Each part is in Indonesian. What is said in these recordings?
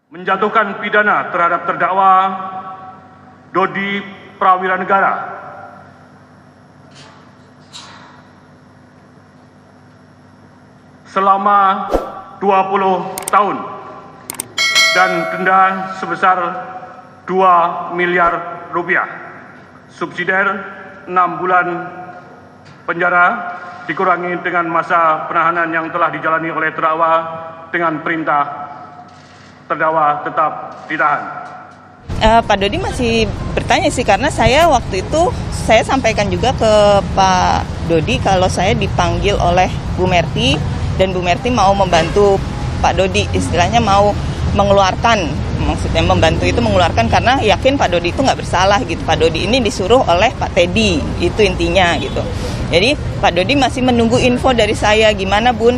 menjatuhkan pidana terhadap terdakwa Dodi Prawiranegara selama 20 tahun dan denda sebesar 2 miliar rupiah, subsidiar 6 bulan penjara dikurangi dengan masa penahanan yang telah dijalani oleh terdakwa dengan perintah terdakwa tetap ditahan. Pak Dodi masih bertanya sih, karena saya waktu itu saya sampaikan juga ke Pak Dodi kalau saya dipanggil oleh Bu Merti dan Bu Merti mau membantu Pak Dodi, istilahnya mau mengeluarkan, maksudnya membantu itu mengeluarkan karena yakin Pak Dodi itu nggak bersalah gitu. Pak Dodi ini disuruh oleh Pak Teddy, itu intinya gitu. Jadi Pak Dodi masih menunggu info dari saya gimana Bun,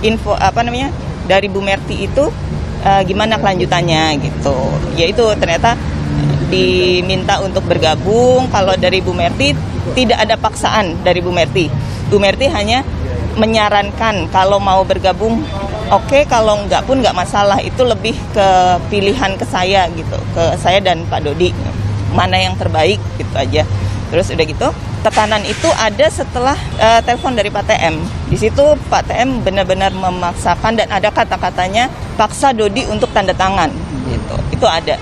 info dari Bu Merti itu gimana kelanjutannya gitu. Yaitu ternyata diminta untuk bergabung. Kalau dari Bu Merti tidak ada paksaan dari Bu Merti. Bu Merti hanya menyarankan kalau mau bergabung oke, kalau enggak pun enggak masalah. Itu lebih ke pilihan ke saya gitu, ke saya dan Pak Dodi, mana yang terbaik gitu aja. Terus udah gitu tekanan itu ada setelah telepon dari Pak TM. Di situ Pak TM benar-benar memaksakan dan ada kata-katanya paksa Dodi untuk tanda tangan gitu. Itu ada.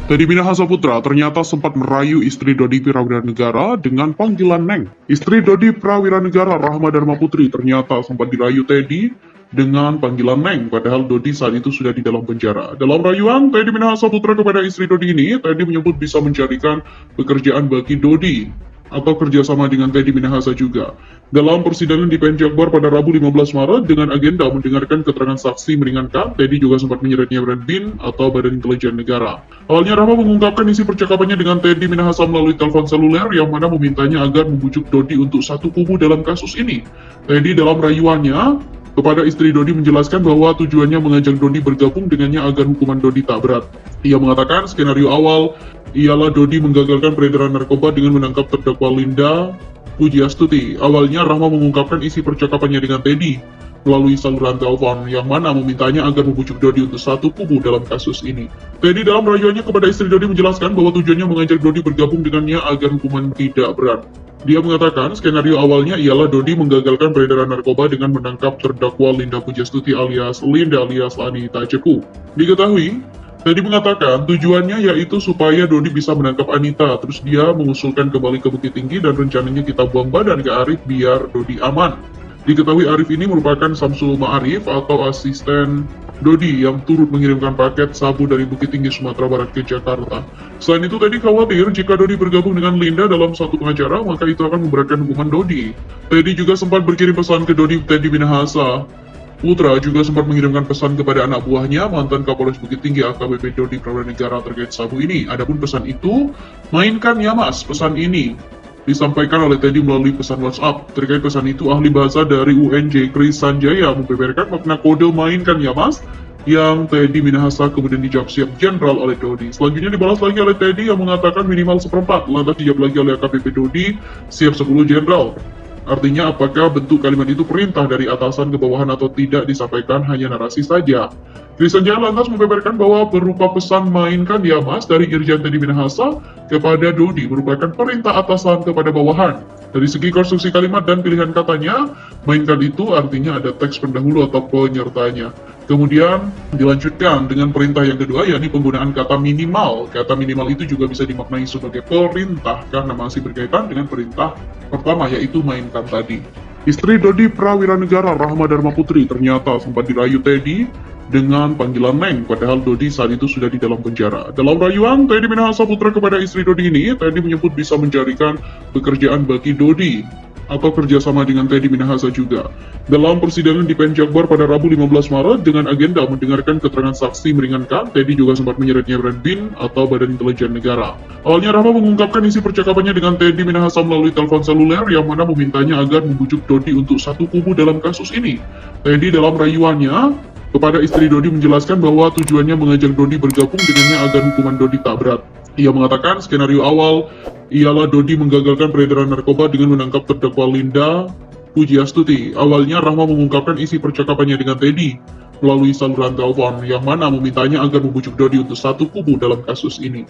Teddy Minahasa Putra ternyata sempat merayu istri Dodi Prawiranegara dengan panggilan Neng. Istri Dodi Prawiranegara, Rahma Dharma Putri, ternyata sempat dirayu Teddy dengan panggilan Neng, padahal Dodi saat itu sudah di dalam penjara. Dalam rayuan Teddy Minahasa Putra kepada istri Dodi ini, Teddy menyebut bisa mencarikan pekerjaan bagi Dodi atau kerjasama dengan Teddy Minahasa juga. Dalam persidangan di PN Jakbar pada Rabu 15 Maret dengan agenda mendengarkan keterangan saksi meringankan, Teddy juga sempat menyeret-nyeret BIN atau Badan Intelijen Negara. Awalnya Rahma mengungkapkan isi percakapannya dengan Teddy Minahasa melalui telepon seluler yang mana memintanya agar membujuk Dodi untuk satu kubu dalam kasus ini. Teddy dalam rayuannya kepada istri Dodi menjelaskan bahwa tujuannya mengajak Dodi bergabung dengannya agar hukuman Dodi tak berat. Ia mengatakan skenario awal ialah Dodi menggagalkan peredaran narkoba dengan menangkap terdakwa Linda Pujiastuti. Awalnya Rahma mengungkapkan isi percakapannya dengan Teddy melalui saluran telepon yang mana memintanya agar membujuk Dodi untuk satu kubu dalam kasus ini. Teddy dalam rayuannya kepada istri Dodi menjelaskan bahwa tujuannya mengajak Dodi bergabung dengannya agar hukuman tidak berat. Dia mengatakan skenario awalnya ialah Dodi menggagalkan peredaran narkoba dengan menangkap terdakwa Linda Pujiastuti alias Linda alias Anita Cepu. Diketahui, Teddy mengatakan tujuannya yaitu supaya Dodi bisa menangkap Anita, terus dia mengusulkan kembali ke Bukit Tinggi dan rencananya kita buang badan ke Arif biar Dodi aman. Diketahui Arif ini merupakan Samsul Ma'arif atau asisten Dodi yang turut mengirimkan paket sabu dari Bukit Tinggi Sumatera Barat ke Jakarta. Selain itu, Teddy khawatir jika Dodi bergabung dengan Linda dalam satu pengacara, maka itu akan memberatkan hukuman Dodi. Teddy juga sempat berkirim pesan ke Dodi. Teddy Minahasa Putra juga sempat mengirimkan pesan kepada anak buahnya, mantan Kapolres Bukit Tinggi AKBP Dodi Prawiranegara terkait sabu ini. Adapun pesan itu, mainkan ya mas, pesan ini disampaikan oleh Teddy melalui pesan WhatsApp. Terkait pesan itu, ahli bahasa dari UNJ Kris Sanjaya membeberkan makna kode mainkan ya mas, yang Teddy Minahasa kemudian dijawab siap jenderal oleh Dodi. Selanjutnya dibalas lagi oleh Teddy yang mengatakan minimal 1/4, lantas dijawab lagi oleh AKBP Dodi siap 10 jenderal. Artinya apakah bentuk kalimat itu perintah dari atasan ke bawahan atau tidak disampaikan hanya narasi saja. Kris Sanjaya lantas membeberkan bahwa berupa pesan mainkan ya mas dari Irjen Teddy Minahasa kepada Dodi merupakan perintah atasan kepada bawahan. Dari segi konstruksi kalimat dan pilihan katanya, mainkan itu artinya ada teks pendahulu atau penyertanya. Kemudian dilanjutkan dengan perintah yang kedua, yakni penggunaan kata minimal. Kata minimal itu juga bisa dimaknai sebagai perintah karena masih berkaitan dengan perintah pertama, yaitu mainkan tadi. Istri Dodi Prawiranegara, Rahma Dharma Putri, ternyata sempat dirayu Teddy dengan panggilan Neng, padahal Dodi saat itu sudah di dalam penjara. Dalam rayuan Teddy Minahasa Putra kepada istri Dodi ini, Teddy menyebut bisa mencarikan pekerjaan bagi Dodi atau kerjasama dengan Teddy Minahasa juga. Dalam persidangan di PN Jakbar pada Rabu 15 Maret dengan agenda mendengarkan keterangan saksi meringankan, Teddy juga sempat menyeret-nyeret BIN atau Badan Intelijen Negara. Awalnya Rahma mengungkapkan isi percakapannya dengan Teddy Minahasa melalui telepon seluler yang mana memintanya agar membujuk Dodi untuk satu kubu dalam kasus ini. Teddy dalam rayuannya kepada istri Dodi menjelaskan bahwa tujuannya mengajak Dodi bergabung dengannya agar hukuman Dodi tak berat. Ia mengatakan skenario awal ialah Dodi menggagalkan peredaran narkoba dengan menangkap terdakwa Linda Pujiastuti. Awalnya Rahma mengungkapkan isi percakapannya dengan Teddy melalui saluran telepon yang mana memintanya agar membujuk Dodi untuk satu kubu dalam kasus ini.